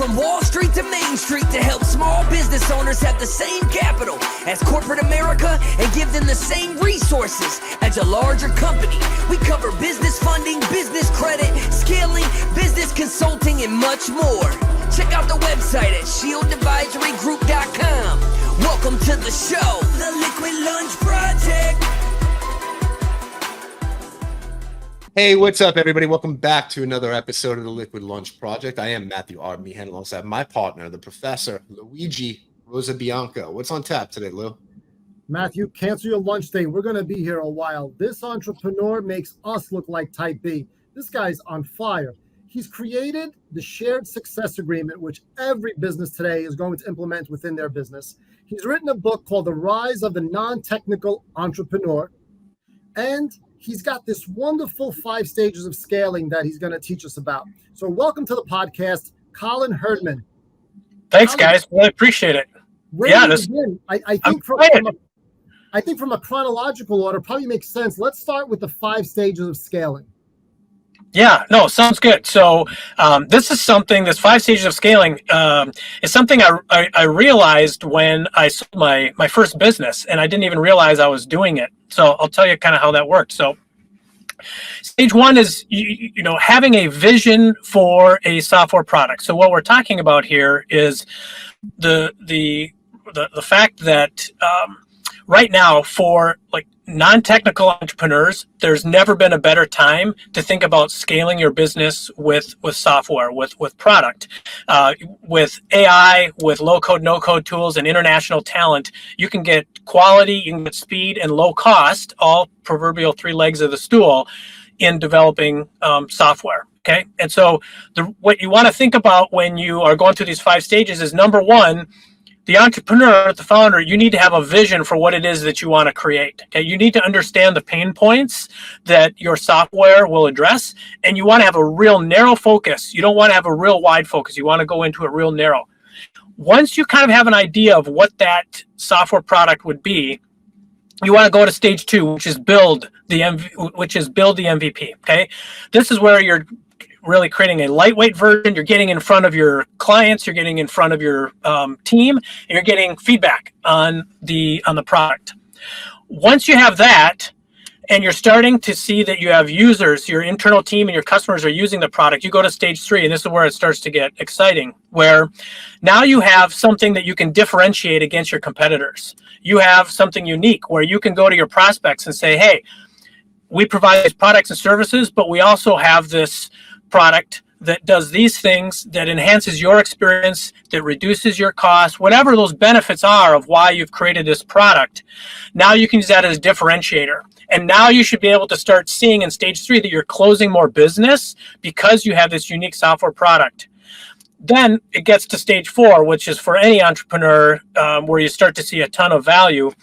From Wall Street to Main Street to help small business owners have the same capital as corporate America and give them the same resources as a larger company. We cover business funding, business credit, scaling, business consulting, and much more. Check out the website at shieldadvisorygroup.com. Welcome to the show, The Liquid Lunch Project. Hey, what's up, everybody? Welcome back to another episode of the Liquid Lunch Project. I am Matthew R. Meehan, alongside my partner, the Professor Luigi Rosabianco. What's on tap today, Lou? Matthew, cancel your lunch day. We're going to be here a while. This entrepreneur makes us look like type B. This guy's on fire. He's created the shared success agreement, which every business today is going to implement within their business. He's written a book called The Rise of the Non-Technical Entrepreneur. And he's got this wonderful 5 stages of scaling that he's going to teach us about. So welcome to the podcast, Colin Hirdman. Thanks, guys. Really appreciate it. I think from a chronological order, probably makes sense. Let's start with the 5 stages of scaling. Yeah, no, sounds good. So this 5 stages of scaling is something I realized when I sold my first business, and I didn't even realize I was doing it. So I'll tell you kind of how that worked. So stage 1 is having a vision for a software product. So what we're talking about here is the fact that right now, for like non-technical entrepreneurs, there's never been a better time to think about scaling your business with software, with product. With AI, with low-code, no-code tools and international talent, you can get quality, you can get speed and low cost, all proverbial 3 legs of the stool in developing software. Okay, and so what you want to think about when you are going through these 5 stages is, number 1, the entrepreneur, the founder, you need to have a vision for what it is that you want to create. Okay, you need to understand the pain points that your software will address, and you want to have a real narrow focus. You don't want to have a real wide focus. You want to go into it real narrow. Once you kind of have an idea of what that software product would be, you want to go to stage 2, which is build the MVP. Okay, this is where you're really creating a lightweight version. You're getting in front of your clients, you're getting in front of your team, and you're getting feedback on the product. Once you have that, and you're starting to see that you have users, your internal team and your customers are using the product, you go to stage 3, and this is where it starts to get exciting, where now you have something that you can differentiate against your competitors. You have something unique where you can go to your prospects and say, hey, we provide these products and services, but we also have this product that does these things, that enhances your experience, that reduces your cost, whatever those benefits are of why you've created this product. Now you can use that as a differentiator. And now you should be able to start seeing in stage 3 that you're closing more business because you have this unique software product. Then it gets to stage 4, which is for any entrepreneur, where you start to see a ton of value.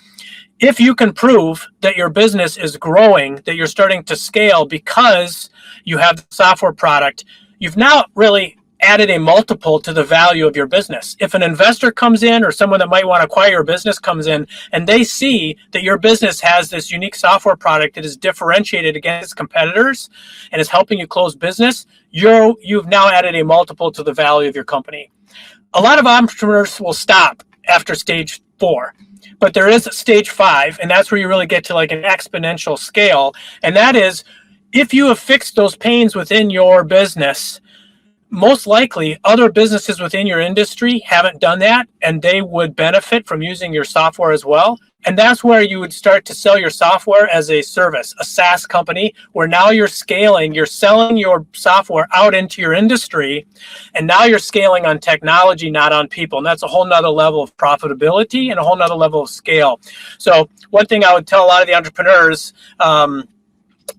If you can prove that your business is growing, that you're starting to scale because you have the software product, you've now really added a multiple to the value of your business. If an investor comes in, or someone that might want to acquire your business comes in, and they see that your business has this unique software product that is differentiated against competitors and is helping you close business, you've now added a multiple to the value of your company. A lot of entrepreneurs will stop after stage 4. But there is a stage 5, and that's where you really get to like an exponential scale. And that is, if you have fixed those pains within your business, most likely other businesses within your industry haven't done that, and they would benefit from using your software as well. And that's where you would start to sell your software as a service, a SaaS company, where now you're scaling, you're selling your software out into your industry, and now you're scaling on technology, not on people. And that's a whole nother level of profitability and a whole nother level of scale. So one thing I would tell a lot of the entrepreneurs,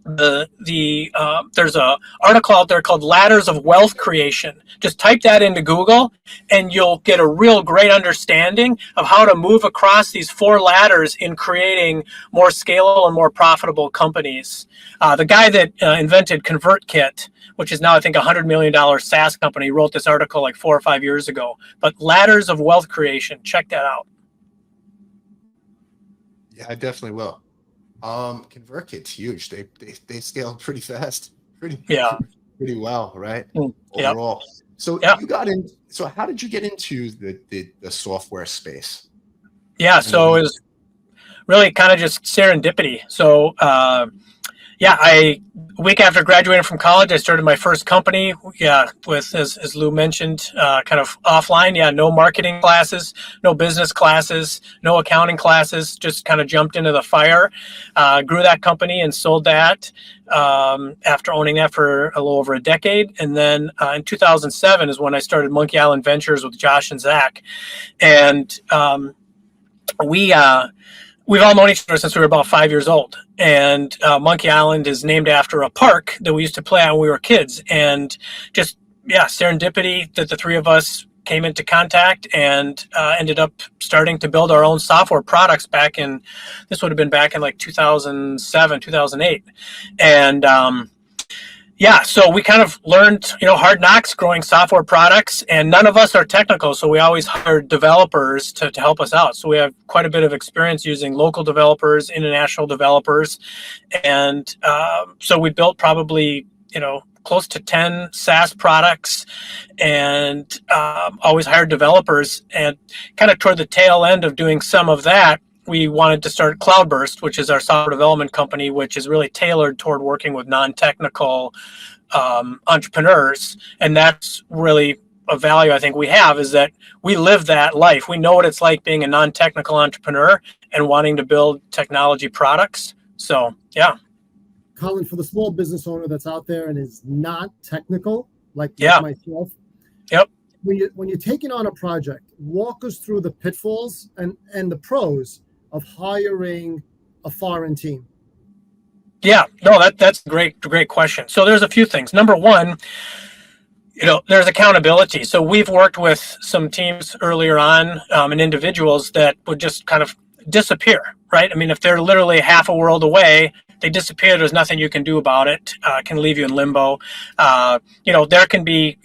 there's a article out there called Ladders of Wealth Creation. Just type that into Google and you'll get a real great understanding of how to move across these 4 ladders in creating more scalable and more profitable companies. The guy that invented ConvertKit, which is now I think $100 million SaaS company, wrote this article like 4 or 5 years ago. But Ladders of Wealth Creation, check that out. Yeah, I definitely will. ConvertKit's huge. They scale pretty fast, pretty well, right? Yep. Overall. So Yeah. you got in. So how did you get into the software space? Yeah. So it was really kind of just serendipity. So, yeah, a week after graduating from college, I started my first company. Yeah, with as Lou mentioned, kind of offline. Yeah, no marketing classes, no business classes, no accounting classes. Just kind of jumped into the fire. Grew that company and sold that after owning that for a little over a decade. And then in 2007 is when I started Monkey Island Ventures with Josh and Zach, and we've all known each other since we were about 5 years old. And Monkey Island is named after a park that we used to play at when we were kids. And just, yeah, serendipity that the three of us came into contact and ended up starting to build our own software products this would have been back in like 2007, 2008. And yeah, so we kind of learned, hard knocks growing software products, and none of us are technical, so we always hired developers to help us out. So we have quite a bit of experience using local developers, international developers, and so we built probably, close to 10 SaaS products, and always hired developers. And kind of toward the tail end of doing some of that, we wanted to start Cloudburst, which is our software development company, which is really tailored toward working with non-technical entrepreneurs. And that's really a value I think we have, is that we live that life. We know what it's like being a non-technical entrepreneur and wanting to build technology products. So, yeah. Colin, for the small business owner that's out there and is not technical, like myself. Yep. When you're taking on a project, walk us through the pitfalls and the pros of hiring a foreign team. Yeah, no, that's a great question. So there's a few things. Number one, there's accountability. So we've worked with some teams earlier on and individuals that would just kind of disappear, right? I mean, if they're literally half a world away, they disappear. There's nothing you can do about it. Can leave you in limbo. There can be,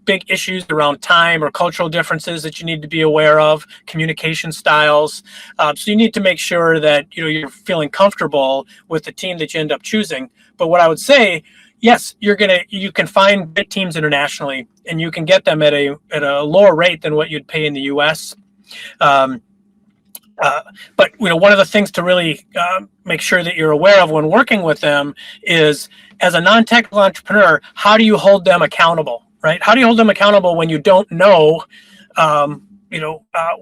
big issues around time or cultural differences that you need to be aware of, communication styles. So you need to make sure that you're feeling comfortable with the team that you end up choosing. But what I would say, yes, you can find big teams internationally, and you can get them at a lower rate than what you'd pay in the U.S. But one of the things to really make sure that you're aware of when working with them is, as a non-technical entrepreneur, how do you hold them accountable? Right? How do you hold them accountable when you don't know,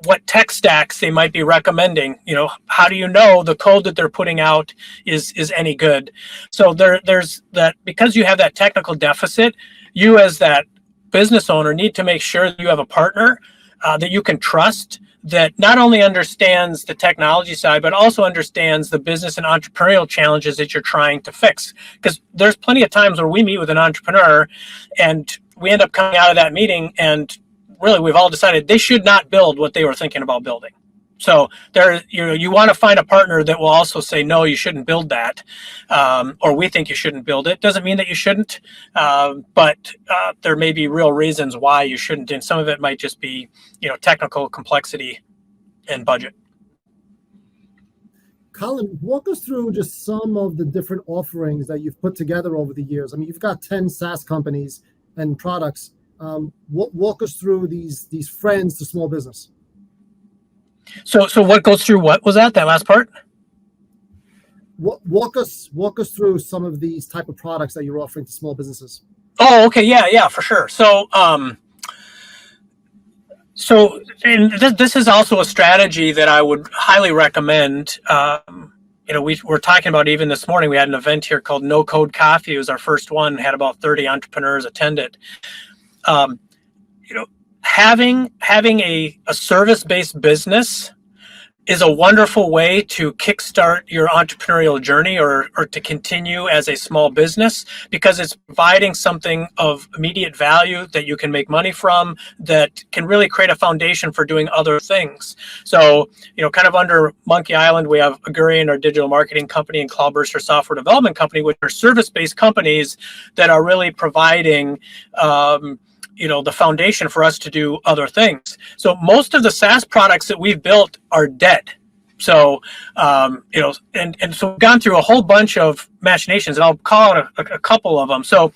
what tech stacks they might be recommending? How do you know the code that they're putting out is any good? So there's that, because you have that technical deficit, you as that business owner need to make sure that you have a partner that you can trust, that not only understands the technology side, but also understands the business and entrepreneurial challenges that you're trying to fix. Because there's plenty of times where we meet with an entrepreneur and we end up coming out of that meeting and really we've all decided they should not build what they were thinking about building. So you want to find a partner that will also say, no, you shouldn't build that, or we think you shouldn't build it. Doesn't mean that you shouldn't, but there may be real reasons why you shouldn't, and some of it might just be technical complexity and budget. Colin, walk us through just some of the different offerings that you've put together over the years. I mean, you've got 10 SaaS companies and products. Walk us through these friends to small business. So what goes through what was that last part? Walk us through some of these type of products that you're offering to small businesses. Oh, okay, yeah, for sure. So and this is also a strategy that I would highly recommend. We were talking about, even this morning, we had an event here called No Code Coffee. It was our first one, had about 30 entrepreneurs attend it. Having a service-based business is a wonderful way to kickstart your entrepreneurial journey or to continue as a small business, because it's providing something of immediate value that you can make money from, that can really create a foundation for doing other things. So, kind of under Monkey Island, we have Agurian, our digital marketing company, and Cloudburst, our software development company, which are service-based companies that are really providing the foundation for us to do other things. So most of the SaaS products that we've built are dead. So, and so we've gone through a whole bunch of machinations, and I'll call out a couple of them. So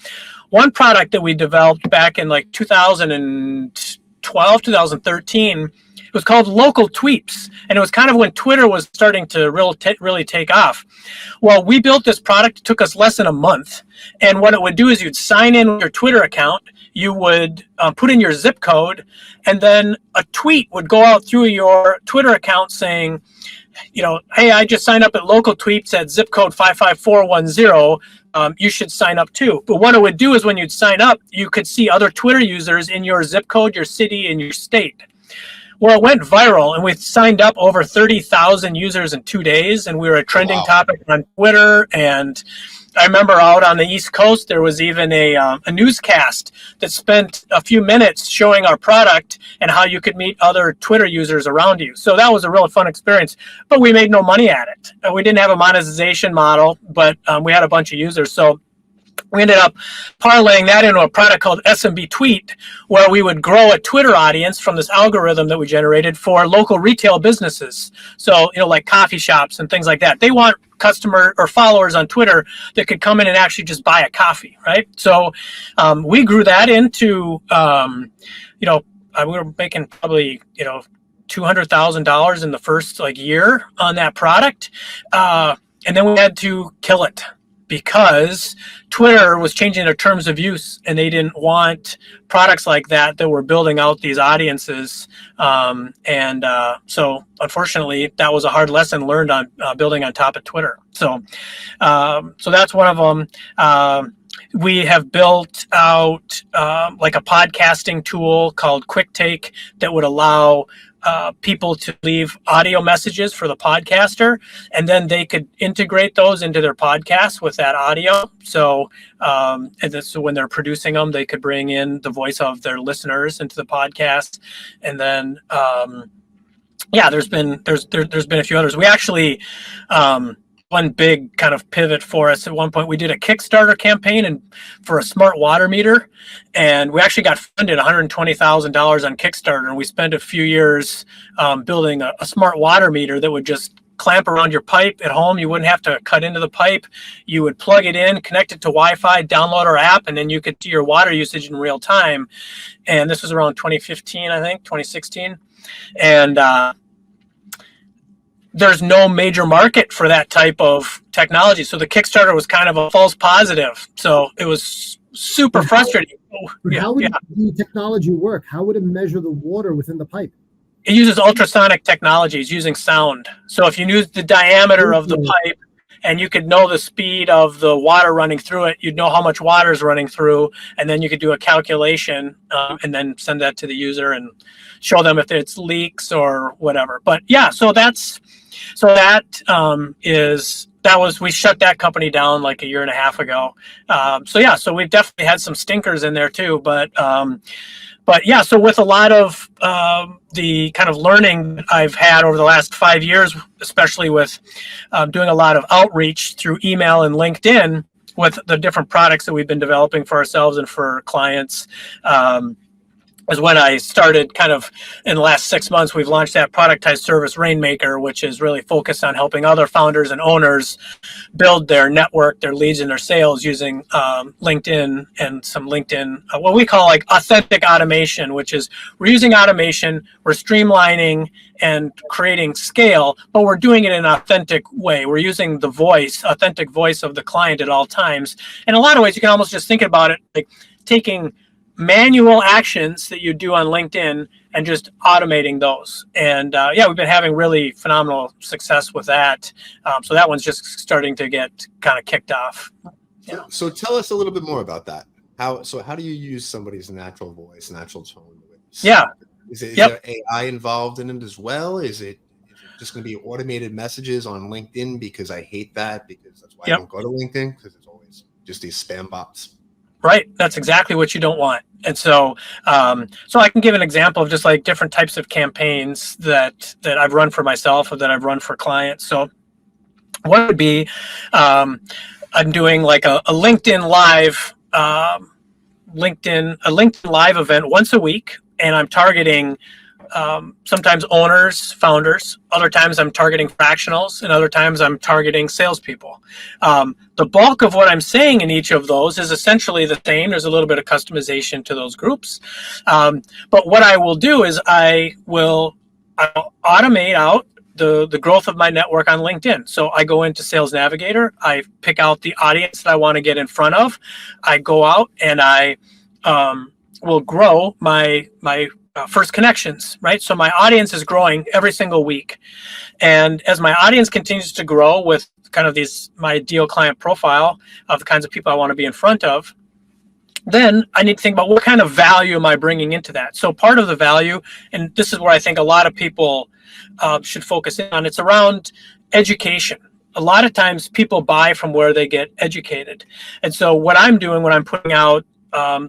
one product that we developed back in like 2012, 2013, it was called Local Tweets. And it was kind of when Twitter was starting to really take off. Well, we built this product. It took us less than a month. And what it would do is you'd sign in with your Twitter account. You would put in your zip code, and then a tweet would go out through your Twitter account saying, hey, I just signed up at Local Tweets at zip code 55410. You should sign up too. But what it would do is when you'd sign up, you could see other Twitter users in your zip code, your city, and your state. Well, it went viral, and we signed up over 30,000 users in 2 days, and we were a trending topic on Twitter. And I remember out on the East Coast, there was even a newscast that spent a few minutes showing our product and how you could meet other Twitter users around you. So that was a really fun experience, but we made no money at it. We didn't have a monetization model, but we had a bunch of users. So we ended up parlaying that into a product called SMB Tweet, where we would grow a Twitter audience from this algorithm that we generated for local retail businesses. So, like coffee shops and things like that. They want customer or followers on Twitter that could come in and actually just buy a coffee, right? So we grew that into, we were making probably, $200,000 in the first year on that product. And then we had to kill it, because Twitter was changing their terms of use, and they didn't want products like that were building out these audiences. So unfortunately, that was a hard lesson learned on building on top of Twitter. So that's one of them. We have built out a podcasting tool called QuickTake that would allow people to leave audio messages for the podcaster, and then they could integrate those into their podcast with that audio. So, so when they're producing them, they could bring in the voice of their listeners into the podcast. And then, there's been a few others. We actually, one big kind of pivot for us at one point, we did a Kickstarter campaign for a smart water meter, and we actually got funded $120,000 on Kickstarter, and we spent a few years building a smart water meter that would just clamp around your pipe at home. You wouldn't have to cut into the pipe. You would plug it in, connect it to Wi-Fi, download our app, and then you could see your water usage in real time. And this was around 2015, I think, 2016. And there's no major market for that type of technology. So the Kickstarter was kind of a false positive. So it was super frustrating. How would the technology work? How would it measure the water within the pipe? It uses ultrasonic technologies using sound. So if you knew the diameter of the pipe and you could know the speed of the water running through it, you'd know how much water is running through, and then you could do a calculation and then send that to the user and show them if it's leaks or whatever. But yeah, we shut that company down like a year and a half ago. So we've definitely had some stinkers in there too, but so with a lot of the kind of learning I've had over the last 5 years, especially with doing a lot of outreach through email and LinkedIn with the different products that we've been developing for ourselves and for clients, is when I started kind of in the last 6 months, we've launched that productized service Rainmaker, which is really focused on helping other founders and owners build their network, their leads, and their sales using LinkedIn and some LinkedIn, what we call authentic automation, which is we're using automation, we're streamlining and creating scale, but we're doing it in an authentic way. We're using the authentic voice of the client at all times. In a lot of ways, you can almost just think about it like taking manual actions that you do on LinkedIn and just automating those. And we've been having really phenomenal success with that. So that one's just starting to get kind of kicked off. Yeah. So tell us a little bit more about that. How do you use somebody's natural voice, natural tone? Yeah. Is there AI involved in it as well? Is it just going to be automated messages on LinkedIn? Because I hate that, because that's why I don't go to LinkedIn, because it's always just these spam bots. Right. That's exactly what you don't want. And so I can give an example of just different types of campaigns that I've run for myself or that I've run for clients. So one would be I'm doing a LinkedIn Live LinkedIn Live event once a week, and I'm targeting sometimes owners, founders. Other times I'm targeting fractionals, and other times I'm targeting salespeople. The bulk of what I'm saying in each of those is essentially the same. There's a little bit of customization to those groups. But what I will do is I'll automate out the growth of my network on LinkedIn. So I go into Sales Navigator, I pick out the audience that I want to get in front of. I go out and I will grow my first connections, right? So my audience is growing every single week. And as my audience continues to grow with kind of my ideal client profile of the kinds of people I want to be in front of, then I need to think about what kind of value am I bringing into that. So part of the value, and this is where I think a lot of people should focus in on, it's around education. A lot of times people buy from where they get educated. And so what I'm doing when I'm putting out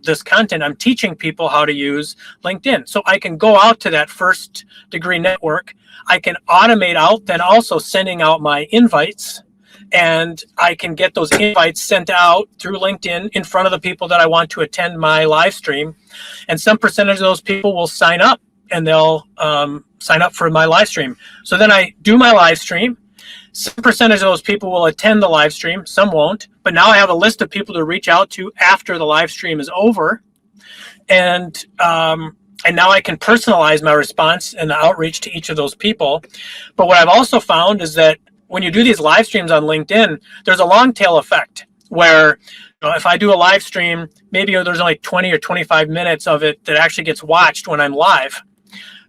this content, I'm teaching people how to use LinkedIn. So I can go out to that first degree network. I can automate out then also sending out my invites, and I can get those invites sent out through LinkedIn in front of the people that I want to attend my live stream. And some percentage of those people will sign up, and they'll sign up for my live stream. So then I do my live stream. Some percentage of those people will attend the live stream, some won't. But now I have a list of people to reach out to after the live stream is over. And now I can personalize my response and the outreach to each of those people. But what I've also found is that when you do these live streams on LinkedIn, there's a long tail effect where if I do a live stream, maybe there's only 20 or 25 minutes of it that actually gets watched when I'm live.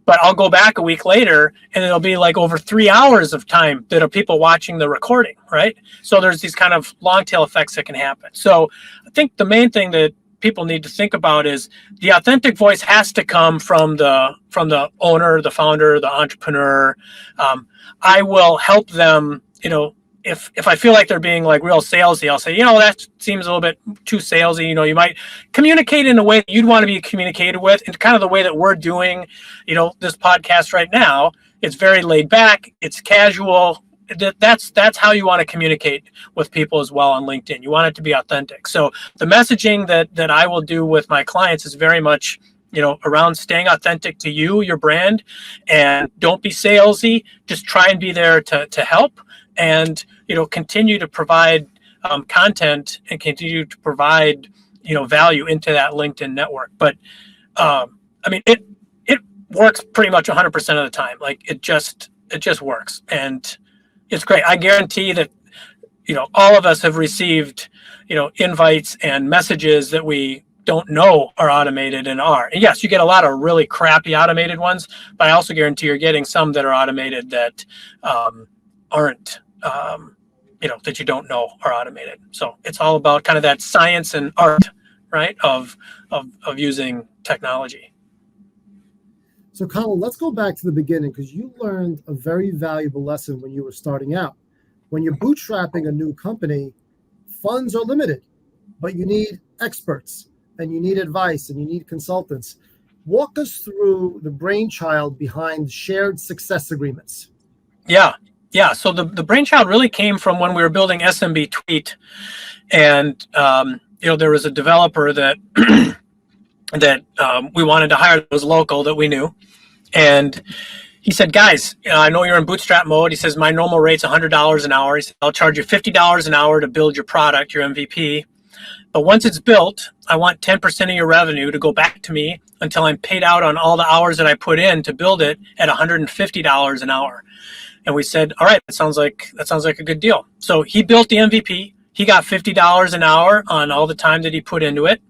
But I'll go back a week later and it'll be like over 3 hours of time that are people watching the recording, right? So there's these kind of long tail effects that can happen. So I think the main thing that people need to think about is the authentic voice has to come from the owner, the founder, the entrepreneur. I will help them, if I feel like they're being like real salesy, I'll say, that seems a little bit too salesy. You might communicate in a way that you'd want to be communicated with, and kind of the way that we're doing, this podcast right now. It's very laid back. It's casual. That's how you want to communicate with people as well on LinkedIn. You want it to be authentic. So the messaging that I will do with my clients is very much, around staying authentic to you, your brand, and don't be salesy. Just try and be there to help. And continue to provide content and continue to provide value into that LinkedIn network. But it works pretty much 100% of the time. Like it just works, and it's great. I guarantee that all of us have received invites and messages that we don't know are automated and are. And yes, you get a lot of really crappy automated ones, but I also guarantee you're getting some that are automated that aren't. That you don't know are automated. So it's all about kind of that science and art, right, of using technology. So Colin, let's go back to the beginning, because you learned a very valuable lesson when you were starting out. When you're bootstrapping a new company, funds are limited, but you need experts and you need advice and you need consultants. Walk us through the brainchild behind shared success agreements. Yeah, so the brainchild really came from when we were building SMB Tweet, and there was a developer that we wanted to hire that was local, that we knew, and he said, "Guys, I know you're in bootstrap mode." He says, "My normal rate's $100 an hour." He said, "I'll charge you $50 an hour to build your product, your MVP, but once it's built, I want 10% of your revenue to go back to me until I'm paid out on all the hours that I put in to build it at $150 an hour." And we said, all right, that sounds like a good deal. So he built the MVP. He got $50 an hour on all the time that he put into it.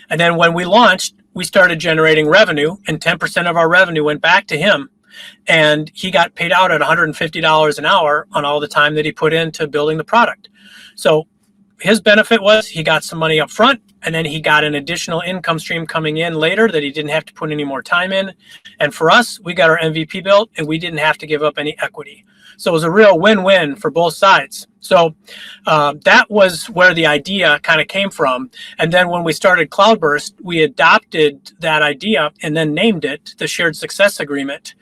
And then when we launched, we started generating revenue, and 10% of our revenue went back to him. And he got paid out at $150 an hour on all the time that he put into building the product. So his benefit was he got some money up front, and then he got an additional income stream coming in later that he didn't have to put any more time in. And for us, we got our MVP built, and we didn't have to give up any equity. So it was a real win-win for both sides. So that was where the idea kind of came from. And then when we started Cloudburst, we adopted that idea and then named it the Shared Success Agreement.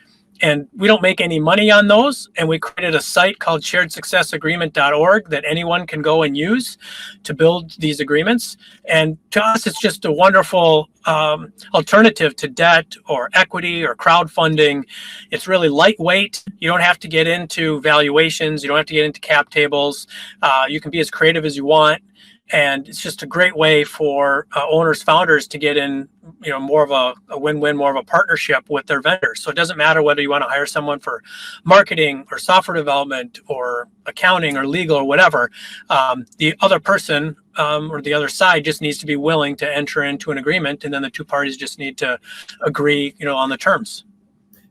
And we don't make any money on those. And we created a site called sharedsuccessagreement.org that anyone can go and use to build these agreements. And to us, it's just a wonderful alternative to debt or equity or crowdfunding. It's really lightweight. You don't have to get into valuations. You don't have to get into cap tables. You can be as creative as you want. And it's just a great way for owners, founders to get in, more of a win-win, more of a partnership with their vendors. So it doesn't matter whether you want to hire someone for marketing or software development or accounting or legal or whatever. The other person or the other side just needs to be willing to enter into an agreement, and then the two parties just need to agree, on the terms.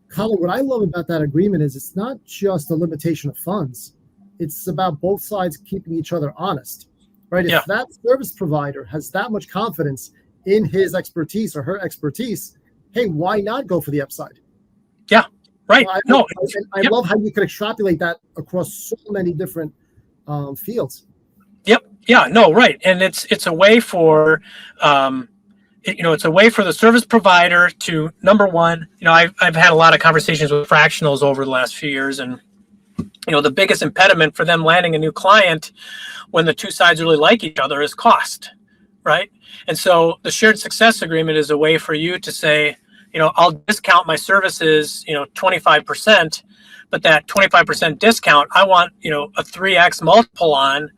Colin, what I love about that agreement is it's not just a limitation of funds. It's about both sides keeping each other honest. Right? If that service provider has that much confidence in his expertise or her expertise, hey, why not go for the upside? Yeah, right. I love how you can extrapolate that across so many different fields. Yep. Yeah. No. Right. And it's a way for it's a way for the service provider to, number one, I've had a lot of conversations with fractionals over the last few years, and the biggest impediment for them landing a new client when the two sides really like each other is cost, right? And so the shared success agreement is a way for you to say, I'll discount my services, 25%, but that 25% discount, I want, a 3x multiple on,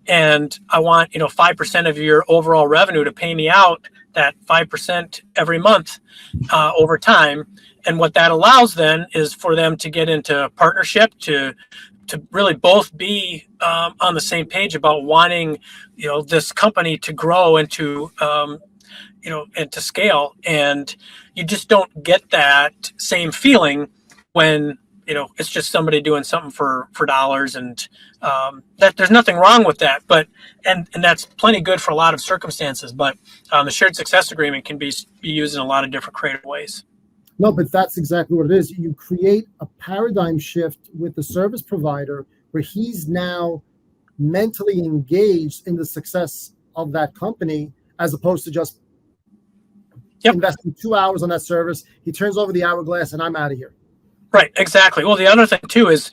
and I want, 5% of your overall revenue to pay me out that 5% every month over time. And what that allows then is for them to get into partnership, to really both be on the same page about wanting, this company to grow and to, and to scale. And you just don't get that same feeling when, it's just somebody doing something for dollars, and that there's nothing wrong with that. But and that's plenty good for a lot of circumstances. But the shared success agreement can be used in a lot of different creative ways. No, but that's exactly what it is. You create a paradigm shift with the service provider where he's now mentally engaged in the success of that company, as opposed to just investing 2 hours on that service. He turns over the hourglass and I'm out of here. Right, exactly. Well, the other thing too is,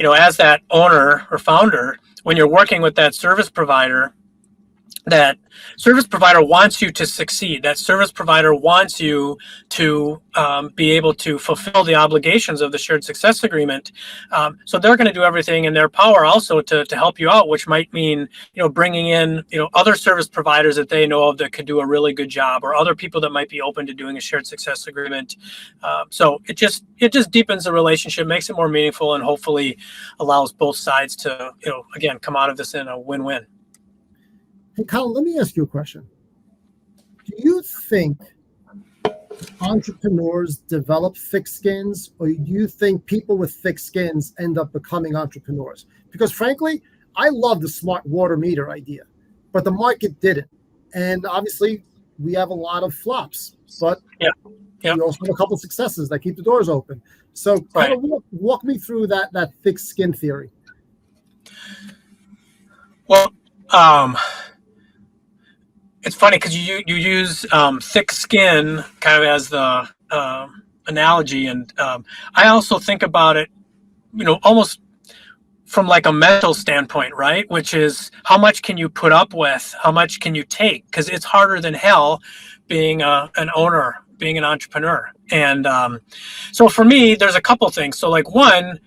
as that owner or founder, when you're working with that service provider wants you to succeed. That service provider wants you to be able to fulfill the obligations of the shared success agreement. So they're going to do everything in their power also to help you out, which might mean, bringing in, other service providers that they know of that could do a really good job, or other people that might be open to doing a shared success agreement. So it just deepens the relationship, makes it more meaningful, and hopefully allows both sides to, again, come out of this in a win-win. Hey, Colin, let me ask you a question. Do you think entrepreneurs develop thick skins, or do you think people with thick skins end up becoming entrepreneurs? Because frankly, I love the smart water meter idea, but the market didn't. And obviously, we have a lot of flops, but we also have a couple of successes that keep the doors open. So kind of walk me through that thick skin theory. Well, it's funny because you use thick skin kind of as the analogy, and I also think about it, almost from like a mental standpoint, right? Which is, how much can you put up with? How much can you take? Because it's harder than hell being an owner, being an entrepreneur. And so for me, there's a couple things. So like one,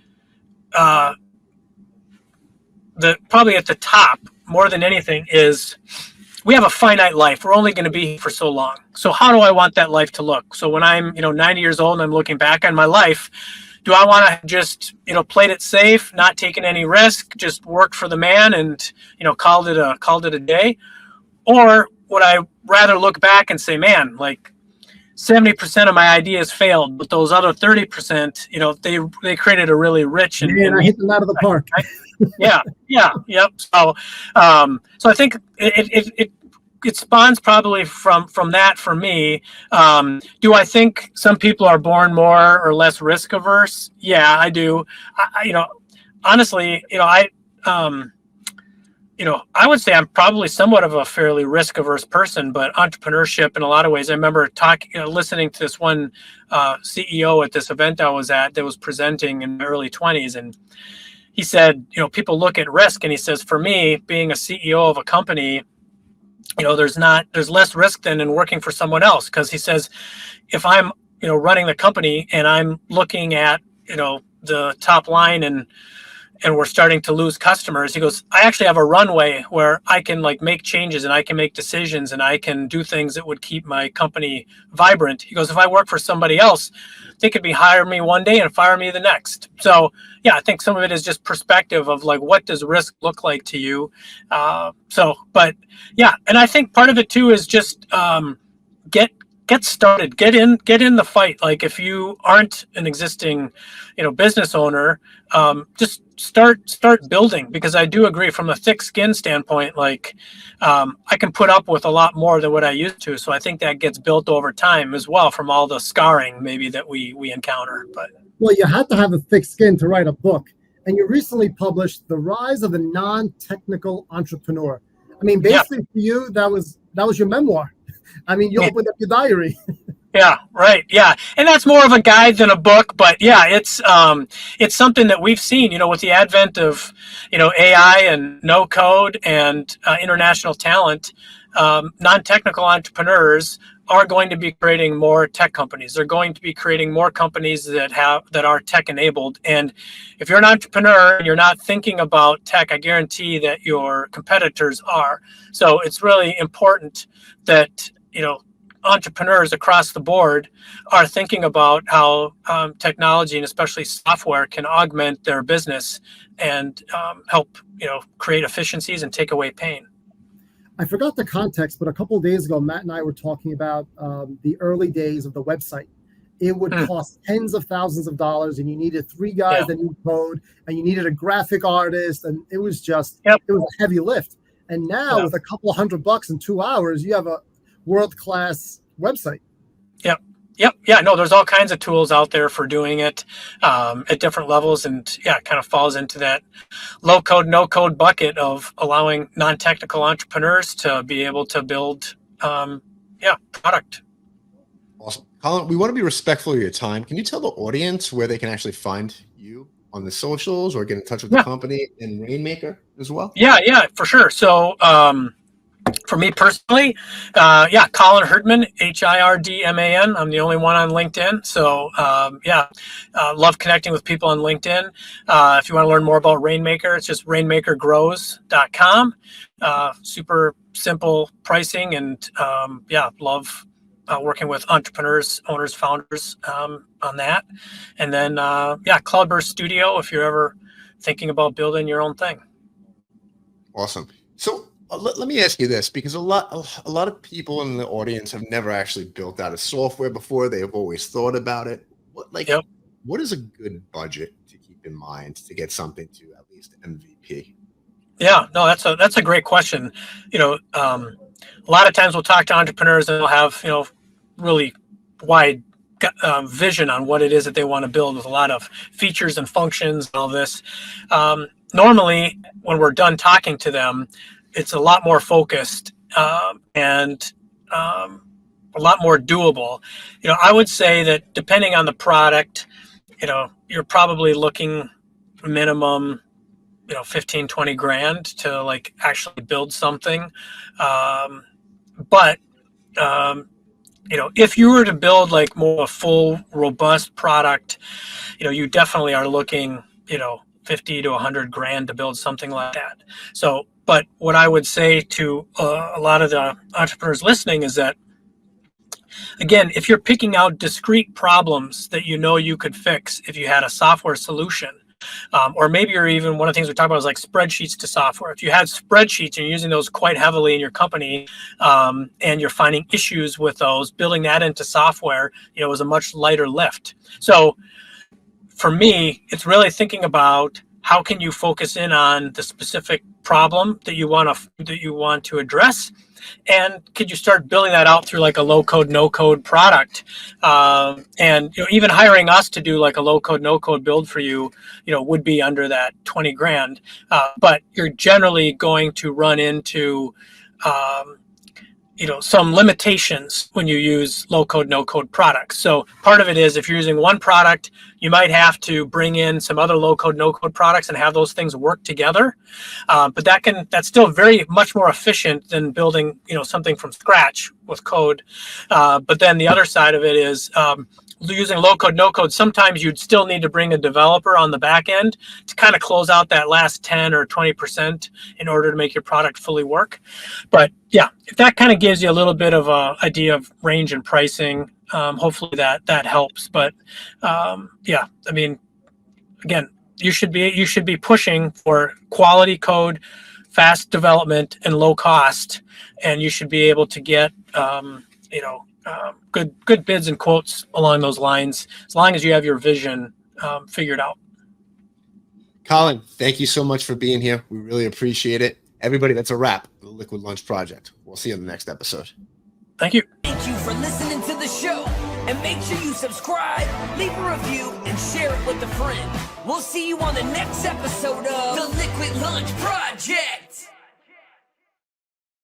probably at the top more than anything is, we have a finite life. We're only going to be here for so long. So how do I want that life to look? So when I'm, 90 years old and I'm looking back on my life, do I want to just, played it safe, not taking any risk, just worked for the man and, called it a day? Or would I rather look back and say, man, like 70% of my ideas failed, but those other 30%, they created a really rich and I hit them out of the park. Yep. So I think it spawns probably from that for me. Do I think some people are born more or less risk averse? Yeah, I do. Honestly, I would say I'm probably somewhat of a fairly risk-averse person, but entrepreneurship in a lot of ways. I remember listening to this one CEO at this event I was at that was presenting in the early 20s, and he said, people look at risk, and he says, for me, being a CEO of a company, there's less risk than in working for someone else, because he says, if I'm running the company and I'm looking at the top line and we're starting to lose customers, he goes, I actually have a runway where I can make changes and I can make decisions and I can do things that would keep my company vibrant. He goes, if I work for somebody else, they could hire me one day and fire me the next. So yeah, I think some of it is just perspective of what does risk look like to you. But yeah, and I think part of it too is just get started, get in the fight. If you aren't an existing, business owner, just start building, because I do agree from a thick skin standpoint, I can put up with a lot more than what I used to. So I think that gets built over time as well from all the scarring maybe that we encounter. But well, you had to have a thick skin to write a book, and you recently published The Rise of the Non-Technical Entrepreneur. I mean, basically for you, that was your memoir. I mean, you opened up your diary. Yeah, right. Yeah. And that's more of a guide than a book, but yeah, it's something that we've seen, with the advent of, AI and no code and international talent, non-technical entrepreneurs are going to be creating more tech companies. They're going to be creating more companies that are tech enabled. And if you're an entrepreneur and you're not thinking about tech, I guarantee that your competitors are. So it's really important that, entrepreneurs across the board are thinking about how technology and especially software can augment their business and help, create efficiencies and take away pain. I forgot the context, but a couple of days ago, Matt and I were talking about the early days of the website. It would cost tens of thousands of dollars, and you needed 3 guys that knew code, and you needed a graphic artist, and it was just it was a heavy lift. And now with a couple of $100 in 2 hours, you have a world-class website. Yep. Yeah. No, there's all kinds of tools out there for doing it at different levels. And yeah, it kind of falls into that low code, no code bucket of allowing non-technical entrepreneurs to be able to build, product. Awesome. Colin, we want to be respectful of your time. Can you tell the audience where they can actually find you on the socials or get in touch with the company and Rainmaker as well? Yeah, for sure. So, for me personally, Colin Hirdman, Hirdman. I'm the only one on LinkedIn. So, love connecting with people on LinkedIn. If you want to learn more about Rainmaker, it's just rainmakergrows.com. Super simple pricing, and love working with entrepreneurs, owners, founders on that. And then, Cloudburst Studio, if you're ever thinking about building your own thing. Awesome. So, let me ask you this, because a lot of people in the audience have never actually built out a software before. They have always thought about it. What is a good budget to keep in mind to get something to at least MVP? Yeah, no, that's a great question. A lot of times we'll talk to entrepreneurs and they'll have really wide vision on what it is that they want to build with a lot of features and functions and all this. Normally, when we're done talking to them, it's a lot more focused and a lot more doable. I would say that depending on the product, you're probably looking minimum, 15, 20 grand to actually build something. But if you were to build more a full, robust product, you definitely are looking, 50 to 100 grand to build something like that. So, but what I would say to a lot of the entrepreneurs listening is that, again, if you're picking out discrete problems that you could fix if you had a software solution, or maybe you're even, one of the things we talk about is spreadsheets to software. If you had spreadsheets and you're using those quite heavily in your company, and you're finding issues with those, building that into software, is a much lighter lift. So for me, it's really thinking about how can you focus in on the specific problem that you want to address, and could you start building that out through like a low code, no code product, and even hiring us to do like a low code, no code build for you, would be under that 20 grand. But you're generally going to run into some limitations when you use low code, no code products. So part of it is if you're using one product, you might have to bring in some other low code, no code products and have those things work together. But that's still very much more efficient than building, something from scratch with code. But then the other side of it is, using low code, no code, sometimes you'd still need to bring a developer on the back end to kind of close out that last 10 or 20% in order to make your product fully work. But yeah, if that kind of gives you a little bit of an idea of range and pricing, hopefully that helps. But yeah, I mean, again, you should be pushing for quality code, fast development, and low cost, and you should be able to get good bids and quotes along those lines, as long as you have your vision figured out. Colin, thank you so much for being here. We really appreciate it. Everybody, that's a wrap for the Liquid Lunch Project. We'll see you in the next episode. Thank you. Thank you for listening to the show. And make sure you subscribe, leave a review, and share it with a friend. We'll see you on the next episode of the Liquid Lunch Project.